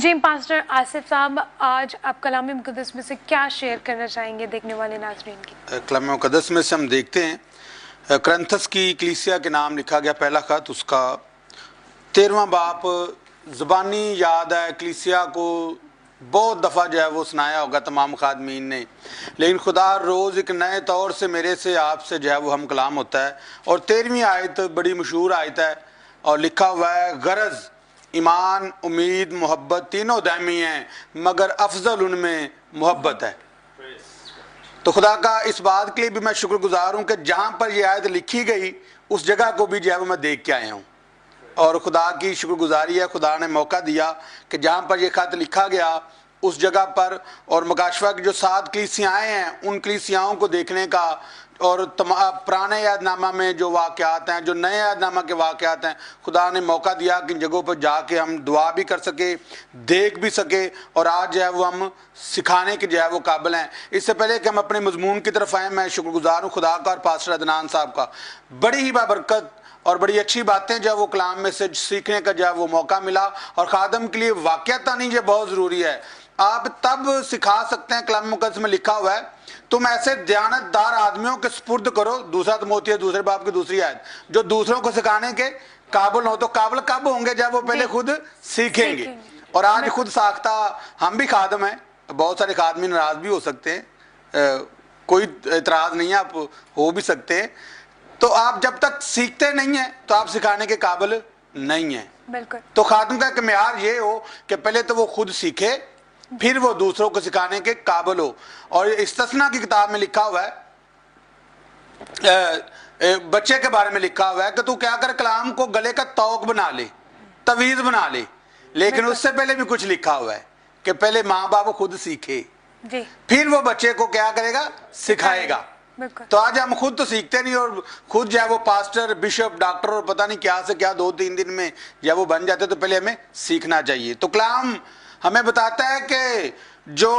जी pastor Asif साहब, आज आप कलाम मुक़द्दस में से क्या शेयर करना चाहेंगे देखने वाले नाज़रीन की? कलाम मुक़द्दस में से हम देखते हैं करंथस की कलीसिया के नाम लिखा गया पहला खत, उसका 13वां बाप। ज़बानी याद है, कलीसिया को बहुत दफ़ा जो है वो सुनाया होगा तमाम खादमीन ने, लेकिन खुदा रोज़ एक नए तौर से मेरे से आपसे जो है वो हम कलाम होता है। और 13वीं आयत बड़ी मशहूर आयत है और लिखा हुआ है, गरज ईमान उम्मीद मोहब्बत तीनों दायमी हैं, मगर अफजल उनमें मोहब्बत है। तो खुदा का इस बात के लिए भी मैं शुक्रगुजार हूँ कि जहाँ पर यह आयत लिखी गई उस जगह को भी जो है वो मैं देख के आया हूँ, और खुदा की शुक्रगुजारी है, खुदा ने मौका दिया कि जहाँ पर यह खत लिखा गया उस जगह पर, और मकाशवा की जो 7 कलीसियाएँ हैं उन कलीसियाओं को देखने का, और पुराने यादनामा में जो वाक़यात हैं, जो नए यादनामा के वाक़यात हैं, खुदा ने मौका दिया कि इन जगहों पर जाके हम दुआ भी कर सके, देख भी सके, और आज जो है वो हम सिखाने के जो है वो काबिल हैं। इससे पहले कि हम अपने मजमून की तरफ आएँ, मैं शुक्रगुजार हूँ खुदा का और पास्टर अदनान साहब का। बड़ी ही बाबरकत और बड़ी अच्छी बातें जो है वो कलाम में से सीखने का जो है वो मौका मिला, और खादम के लिए वाक़याता नहीं ये बहुत ज़रूरी है। आप तब सिखा सकते हैं, कलाम मुक़द्दस में लिखा हुआ है, तुम ऐसे दयानतदार आदमियों के सुपुर्द करो, 2 तिमोथी दूसरे बाब की दूसरी आयत, जो दूसरों को सिखाने के काबिल हो। तो काबिल कब होंगे? जब वो पहले खुद सीखेंगे। और आज खुद साख्ता हम भी खादम हैं, बहुत सारे खादमी नाराज भी हो सकते हैं, कोई एतराज़ नहीं है, आप हो भी सकते हैं। तो आप जब तक सीखते नहीं हैं तो आप सिखाने के काबिल नहीं हैं। बिल्कुल। तो खादम का एक म्यार ये हो कि पहले तो वो खुद सीखे, फिर वो दूसरों को सिखाने के काबिल हो। और इस्तस्ना की किताब में लिखा हुआ है, बच्चे के बारे में लिखा हुआ है कि तू क्या कर, कलाम को गले का तौक बना ले, तवीज़ बना ले। लेकिन उससे पहले भी कुछ लिखा हुआ है कि पहले माँ बाप खुद सीखे जी, फिर वो बच्चे को क्या करेगा, सिखाएगा। तो आज हम खुद तो सीखते नहीं, और खुद जो है वो पास्टर बिशप डॉक्टर और पता नहीं क्या से क्या 2-3 दिन में जब वो बन जाते, तो पहले हमें सीखना चाहिए। तो कलाम हमें बताता है कि जो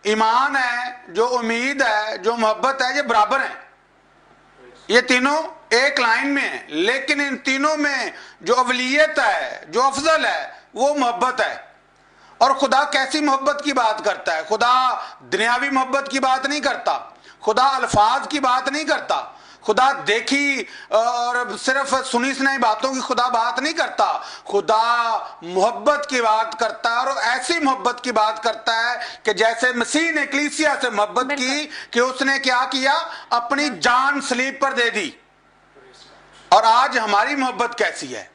ईमान है, जो उम्मीद है, जो मोहब्बत है, ये बराबर है, ये तीनों एक लाइन में है। लेकिन इन तीनों में जो अवलियत है, जो अफजल है, वो मोहब्बत है। और खुदा कैसी मोहब्बत की बात करता है? खुदा दुनियावी मोहब्बत की बात नहीं करता, खुदा अल्फाज की बात नहीं करता, खुदा देखी और सिर्फ सुनी सुनाई बातों की खुदा बात नहीं करता। खुदा मोहब्बत की बात करता है, और ऐसी मोहब्बत की बात करता है कि जैसे मसीह ने कलीसिया से मोहब्बत की कि उसने क्या किया, अपनी जान सलीब पर दे दी। और आज हमारी मोहब्बत कैसी है?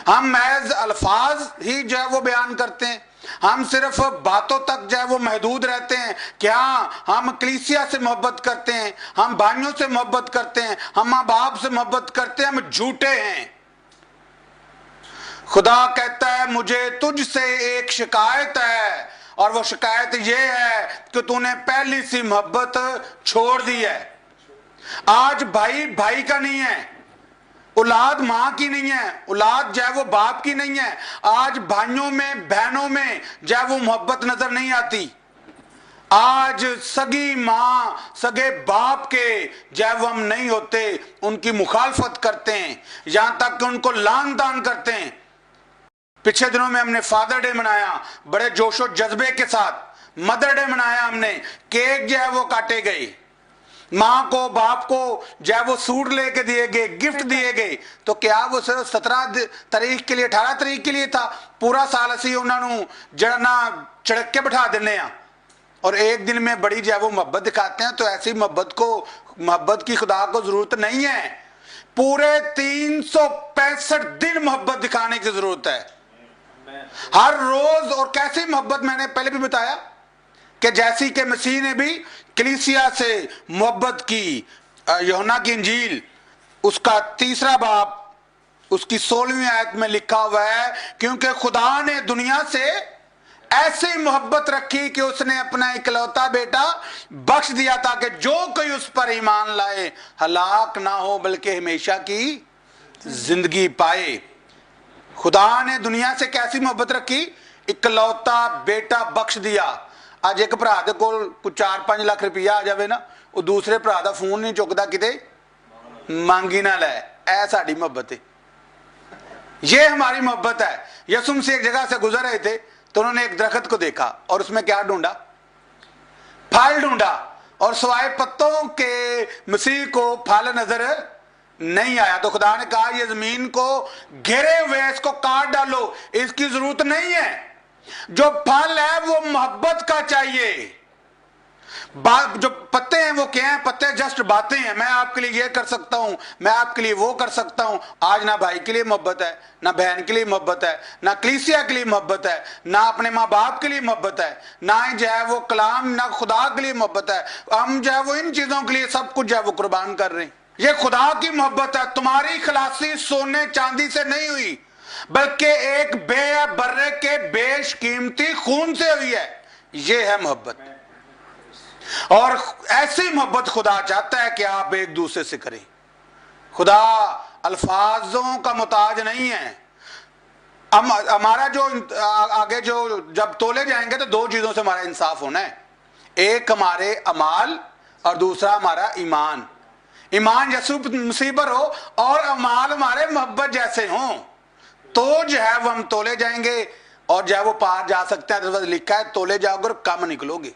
हम महज अल्फाज ही जो है वो बयान करते हैं, हम सिर्फ बातों तक जो है वो महदूद रहते हैं। क्या हम कलीसिया से मोहब्बत करते हैं, हम भाइयों से मोहब्बत करते हैं, हम माँ बाप से मोहब्बत करते हैं? हम झूठे हैं। खुदा कहता है मुझे तुझसे एक शिकायत है, और वो शिकायत ये है कि तूने पहली सी मोहब्बत छोड़ दी है। आज भाई भाई का नहीं है, औलाद माँ की नहीं है, औलाद जो है वो बाप की नहीं है। आज भाइयों में बहनों में जो है वो मोहब्बत नजर नहीं आती। आज सगी माँ सगे बाप के जो है वो हम नहीं होते, उनकी मुखालफत करते हैं, यहां तक कि उनको लान तान करते हैं। पिछले दिनों में हमने फादर डे मनाया, बड़े जोशो जज्बे के साथ मदर डे मनाया हमने, केक जो है वो काटे गए, माँ को बाप को जो है वो सूट लेके दिए गए, गिफ्ट दिए गए। तो क्या वो सिर्फ 17 तारीख के लिए, 18 तारीख के लिए था? पूरा साल असी उन्होंने जड़ना चढ़क के बिठा देने हैं, और एक दिन में बड़ी जो है वो मोहब्बत दिखाते हैं। तो ऐसी मोहब्बत की खुदा को जरूरत नहीं है, पूरे 365 दिन मोहब्बत दिखाने की जरूरत है, हर रोज। और कैसी मोहब्बत? मैंने पहले भी बताया कि जैसी कि मसीह ने भी कलीसिया से मोहब्बत की। यूहन्ना की इंजील उसका 3 बाब उसकी 16वीं आयत में लिखा हुआ है, क्योंकि खुदा ने दुनिया से ऐसी मोहब्बत रखी कि उसने अपना इकलौता बेटा बख्श दिया, ताकि जो कोई उस पर ईमान लाए हलाक ना हो बल्कि हमेशा की जिंदगी पाए। खुदा ने दुनिया से कैसी मोहब्बत रखी? इकलौता बेटा बख्श दिया। आज एक भरा दे कोल कुछ 4-5 लाख रुपया आ जाए ना, वो दूसरे भरा दा फोन नहीं चुकता, किते मांगी ना लै। ऐ साड़ी मोहब्बत है, ये हमारी मोहब्बत है। यसुम से एक जगह से गुजर रहे थे तो उन्होंने एक दरख्त को देखा और उसमें क्या ढूंढा? फल ढूंढा, और सिवाय पत्तों के मसीह को फल नजर नहीं आया। तो खुदा ने कहा ये जमीन को घेरे हुए इसको काट डालो, इसकी जरूरत नहीं है। जो फल है वो मोहब्बत का चाहिए। जो पत्ते हैं वो क्या हैं? पत्ते जस्ट बातें हैं। मैं आपके लिए ये कर सकता हूं, मैं आपके लिए वो कर सकता हूं। आज ना भाई के लिए मोहब्बत है, ना बहन के लिए मोहब्बत है, ना कलीसिया के लिए मोहब्बत है, ना अपने माँ बाप के लिए मोहब्बत है, ना ही जो है वो कलाम, ना खुदा के लिए मोहब्बत है। हम जो है वो इन चीजों के लिए सब कुछ जो है वो कुर्बान कर रहे हैं। ये खुदा की मोहब्बत है। तुम्हारी खलासी सोने चांदी से नहीं हुई, बल्कि एक बेबर्रे के बेशकीमती खून से हुई है। ये है मोहब्बत। और ऐसी मोहब्बत खुदा चाहता है कि आप एक दूसरे से करें। खुदा अल्फाजों का मोहताज नहीं है। हमारा जो आगे जो जब तोले जाएंगे तो दो चीजों से हमारा इंसाफ होना है। एक हमारे अमाल और दूसरा हमारा ईमान। ईमान यसू मसीह पर हो और अमाल हमारे मोहब्बत जैसे हों, तो जो है वो हम तोले जाएंगे और जो है वो पार जा सकते हैं। तो लिखा है तोले जाओगे और कम निकलोगे।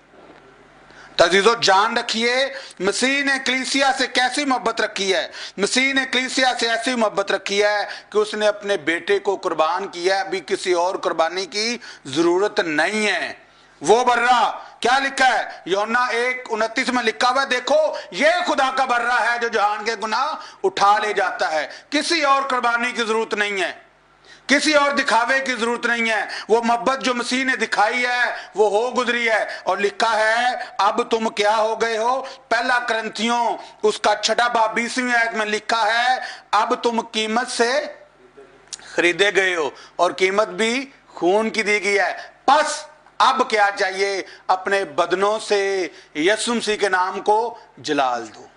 तजीजो जान रखिए, मसीह ने कलीसिया से कैसी मोहब्बत रखी है। मसीह ने कलीसिया से ऐसी मोहब्बत रखी है कि उसने अपने बेटे को कुर्बान किया है। अभी किसी और कुर्बानी की जरूरत नहीं है। वो बर्रा क्या लिखा है? यूहन्ना 1:29 में लिखा हुआ है, देखो ये खुदा का बर्रा है जो जहान के गुनाह उठा ले जाता है। किसी और कुर्बानी की जरूरत नहीं है, किसी और दिखावे की जरूरत नहीं है। वो मोहब्बत जो मसीह ने दिखाई है वो हो गुजरी है। और लिखा है अब तुम क्या हो गए हो? पहला करंथियों उसका 6 बाब 20वीं आयत में लिखा है अब तुम कीमत से खरीदे गए हो और कीमत भी खून की दी गई है। बस अब क्या चाहिए? अपने बदनों से यीशु मसीह के नाम को जलाल दो।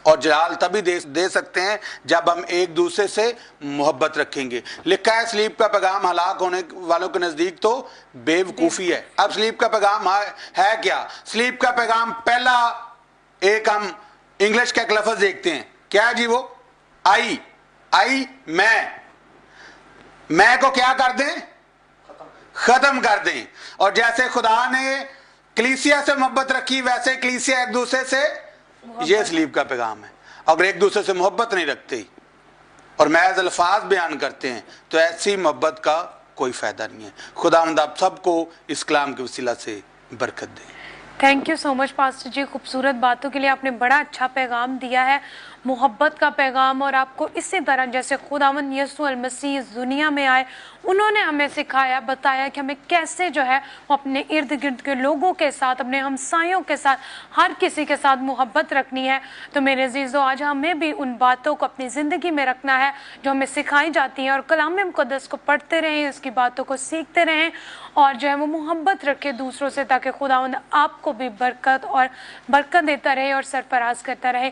और जलाल तभी दे सकते हैं जब हम एक दूसरे से मोहब्बत रखेंगे। लिखा है सलीब का पैगाम हलाक होने वालों के नजदीक तो बेवकूफी है। अब सलीब का पैगाम है क्या? सलीब का पैगाम पहला एक हम इंग्लिश का एक लफ्ज देखते हैं, क्या है जी? वो आई मैं को क्या कर दें? खत्म कर दें। और जैसे खुदा ने कलीसिया से मोहब्बत रखी वैसे कलीसिया एक दूसरे से, ये सलीब का पैगाम है। अगर एक दूसरे से मोहब्बत नहीं रखते और महज अल्फाज बयान करते हैं तो ऐसी मोहब्बत का कोई फायदा नहीं है। खुदावंद आप सबको इस कलाम के वसीला से बरकत दे। Thank you so much pastor ji, खूबसूरत बातों के लिए। आपने बड़ा अच्छा पैगाम दिया है, मोहब्बत का पैगाम। और आपको इसी तरह जैसे खुदावंद यीशु अल मसीह इस दुनिया में आए, उन्होंने हमें सिखाया, बताया कि हमें कैसे जो है वो अपने इर्द गिर्द के लोगों के साथ, अपने हमसायों के साथ, हर किसी के साथ मोहब्बत रखनी है। तो मेरे अजीज़ों, आज हमें भी उन बातों को अपनी ज़िंदगी में रखना है जो हमें सिखाई जाती हैं, और कलाम मुक़द्दस को पढ़ते रहें, उसकी बातों को सीखते रहें, और जो है वो मोहब्बत रखें दूसरों से, ताकि खुदावंद आपको भी बरकत देता रहे और सरफराज करता रहे।